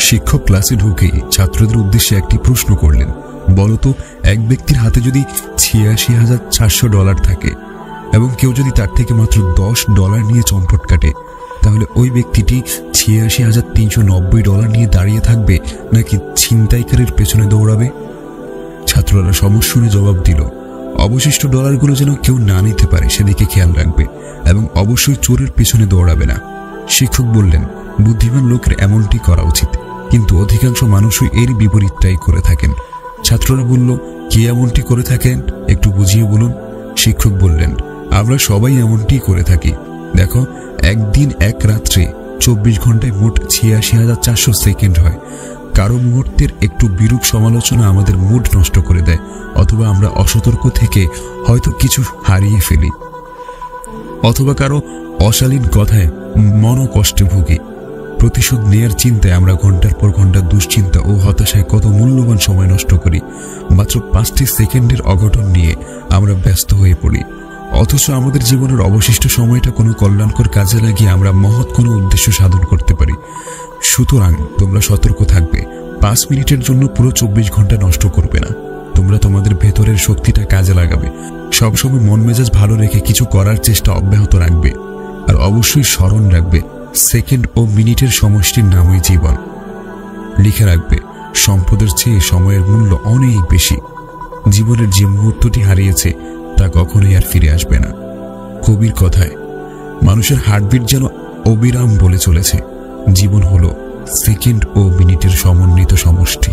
শিক্ষক ক্লাসে ঢুকেই ছাত্রদের উদ্দেশ্যে একটি প্রশ্ন করলেন, বলতো এক ব্যক্তির হাতে যদি $৮৬,৪০০ থাকে এবং কেউ যদি তার থেকে মাত্র $10 নিয়ে চম্পট কাটে, তাহলে ওই ব্যক্তিটি $৮৬,৩৯০ নিয়ে দাঁড়িয়ে থাকবে নাকি ছিনতাইকারীর পেছনে দৌড়াবে? ছাত্ররা সমস্যা শুনে জবাব দিল, অবশিষ্ট ডলারগুলো যেন কেউ না নিতে পারে সেদিকে খেয়াল রাখবে এবং অবশ্যই চোরের পেছনে দৌড়াবে না। শিক্ষক বললেন, বুদ্ধিমান লোকের এমনটি করা উচিত, কিন্তু অধিকাংশ মানুষই এর বিপরীতটাই করে থাকেন। ছাত্ররা বলল, কে এমনটি করে থাকেন, একটু বুঝিয়ে বলুন। শিক্ষক বললেন, আমরা সবাই এমনটি করে থাকি। দেখো, একদিন এক রাত্রে 24 ঘন্টায় মোট ৮৬,৪০০ সেকেন্ড হয়। কারো মুহূর্তের একটু বিরূপ সমালোচনা আমাদের মুড নষ্ট করে দেয়, অথবা আমরা অসতর্ক থেকে হয়তো কিছু হারিয়ে ফেলি, অথবা কারো অশালীন কথায় মনোকষ্টে ভুগি। প্রতিশোধ নেয়ার চিন্তায় আমরা ঘন্টার পর ঘন্টা দুশ্চিন্তা ও হতাশায় কত মূল্যবান সময় নষ্ট করি। মাত্র 5টি সেকেন্ডের অঘটন নিয়ে আমরা ব্যস্ত হয়ে পড়ি, অথচ আমাদের জীবনের অবশিষ্ট সময়টা কোনো কল্যাণকর কাজে লাগিয়ে আমরা মহৎ কোনো উদ্দেশ্য সাধন করতে পারি। সুতরাং তোমরা সতর্ক থাকবে, 5 মিনিটের জন্য পুরো 24 ঘন্টা নষ্ট করবে না। তোমরা তোমাদের ভেতরের শক্তিটা কাজে লাগাবে, সবসময় মন মেজাজ ভালো রেখে কিছু করার চেষ্টা অব্যাহত রাখবে, আর অবশ্যই স্মরণ রাখবে সেকেন্ড ও মিনিটের সমষ্টির নামই জীবন। লিখে রাখবে, সম্পদের চেয়ে সময়ের মূল্য অনেক বেশি। জীবনের যে মুহূর্তটি হারিয়েছে তা কখনোই আর ফিরে আসবে না। কবির কথায়, মানুষের হার্টবিট যেন অবিরাম বলে চলেছে, জীবন হলো সেকেন্ড ও মিনিটের সমন্বিত সমষ্টি।